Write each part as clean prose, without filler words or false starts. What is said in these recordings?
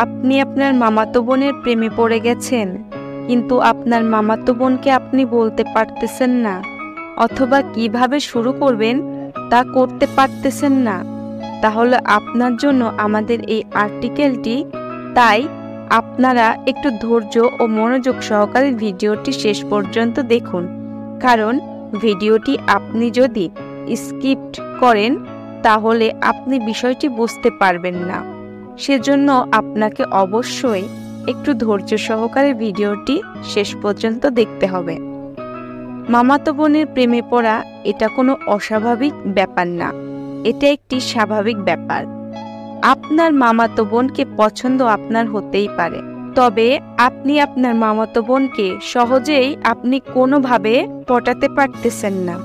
আপনি আপনার মামাতো বোনের প্রেমে পড়ে গেছেন, কিন্তু আপনার মামাতো বোনকে আপনি বলতে পারতেছেন না, অথবা কিভাবে শুরু করবেন তা করতে পারতেছেন না, তাহলে আপনার জন্য আমাদের এই আর্টিকেলটি। তাই আপনারা একটু ধৈর্য ও মনোযোগ সহকারে ভিডিওটি শেষ পর্যন্ত দেখুন, কারণ ভিডিওটি আপনি যদি স্কিপ্ট করেন তাহলে আপনি বিষয়টি বুঝতে পারবেন না। সেজন্য আপনাকে অবশ্যই একটু ধৈর্য সহকারে ভিডিওটি শেষ পর্যন্ত দেখতে হবে। মামাতো বোনের প্রেমে পড়া এটা কোনো অস্বাভাবিক ব্যাপার না, এটা একটি স্বাভাবিক ব্যাপার। আপনার মামাতো বোনকে পছন্দ আপনার হতেই পারে, তবে আপনি আপনার মামাতো বোনকে সহজেই আপনি কোনোভাবে পটাতে পারতেছেন না।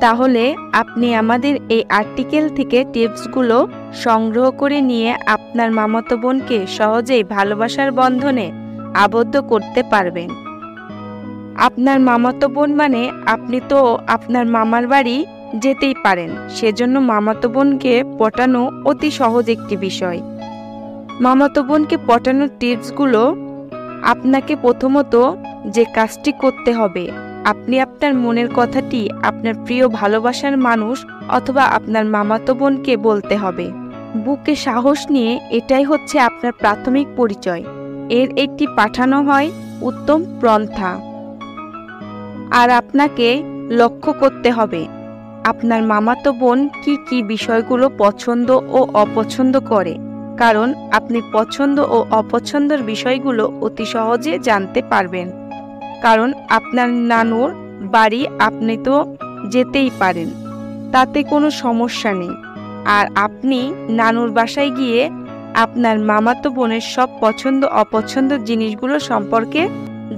তাহলে আপনি আমাদের এই আর্টিকেল থেকে টিপসগুলো সংগ্রহ করে নিয়ে আপনার মামাতো বোনকে সহজেই ভালোবাসার বন্ধনে আবদ্ধ করতে পারবেন। আপনার মামাতো বোন মানে আপনি তো আপনার মামার বাড়ি যেতেই পারেন, সেজন্য মামাতো বোনকে পটানো অতি সহজ একটি বিষয়। মামাতো বোনকে পটানোর টিপসগুলো, আপনাকে প্রথমত যে কাজটি করতে হবে, আপনি আপনার মনের কথাটি আপনার প্রিয় ভালোবাসার মানুষ অথবা আপনার মামাতো বোনকে বলতে হবে। বুকে সাহস নিয়ে, এটাই হচ্ছে আপনার প্রাথমিক পরিচয়। এর একটি পাঠানো হয় উত্তম পন্থা। আর আপনাকে লক্ষ্য করতে হবে আপনার মামাতো বোন কি কি বিষয়গুলো পছন্দ ও অপছন্দ করে, কারণ আপনি পছন্দ ও অপছন্দের বিষয়গুলো অতি সহজে জানতে পারবেন। কারণ আপনার নানুর বাড়ি আপনি তো যেতেই পারেন, তাতে কোনো সমস্যা নেই। আর আপনি নানুর বাসায় গিয়ে আপনার মামাতো বোনের সব পছন্দ অপছন্দের জিনিসগুলো সম্পর্কে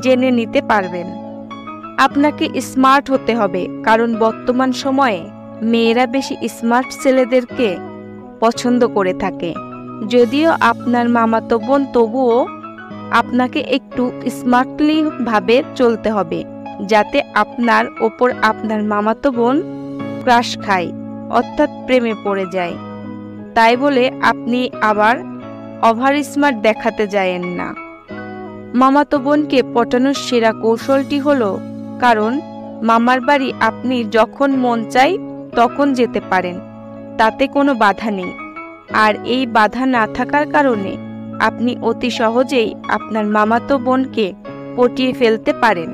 জেনে নিতে পারবেন। আপনাকে স্মার্ট হতে হবে, কারণ বর্তমান সময়ে মেয়েরা বেশি স্মার্ট ছেলেদেরকে পছন্দ করে থাকে। যদিও আপনার মামাতো বোন, তবুও আপনাকে একটু স্মার্টলি ভাবে চলতে হবে, যাতে আপনার ওপর আপনার মামাতো বোন ক্রাশ খায়, অর্থাৎ প্রেমে পড়ে যায়। তাই বলে আপনি আবার ওভার স্মার্ট দেখাতে যায়েন না। মামাতো বোনকে পটানোর সেরা কৌশলটি হলো, কারণ মামার বাড়ি আপনি যখন মন চায় তখন যেতে পারেন, তাতে কোনো বাধা নেই। আর এই বাধা না থাকার কারণে আপনি অতি সহজেই আপনার মামাতো বোনকে পটিয়ে ফেলতে পারেন।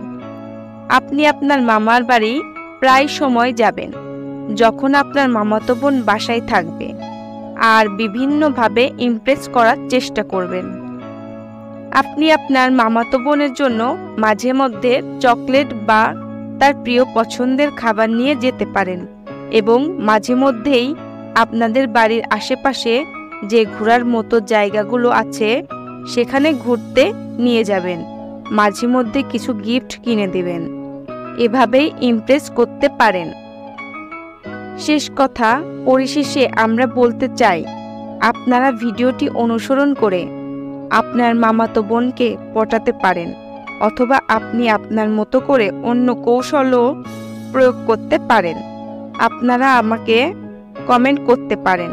আপনি আপনার মামার বাড়ি প্রায় সময় যাবেন যখন আপনার মামাতো বোন বাসায় থাকবে, আর বিভিন্নভাবে ইমপ্রেস করার চেষ্টা করবেন। আপনি আপনার মামাতো বোনের জন্য মাঝে মধ্যে চকলেট বা তার প্রিয় পছন্দের খাবার নিয়ে যেতে পারেন, এবং মাঝে মধ্যেই আপনাদের বাড়ির আশেপাশে যে ঘোরার মতো জায়গাগুলো আছে সেখানে ঘুরতে নিয়ে যাবেন, মাঝে মধ্যে কিছু গিফট কিনে দেবেন। এভাবেই ইমপ্রেস করতে পারেন। শেষ কথা, পরিশেষে আমরা বলতে চাই, আপনারা ভিডিওটি অনুসরণ করে আপনার মামাতো বোনকে পটাতে পারেন, অথবা আপনি আপনার মতো করে অন্য কৌশলও প্রয়োগ করতে পারেন। আপনারা আমাকে কমেন্ট করতে পারেন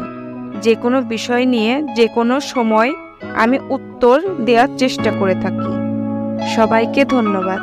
যে কোনো বিষয় নিয়ে, যে কোনো সময় আমি উত্তর দেওয়ার চেষ্টা করে থাকি। সবাইকে ধন্যবাদ।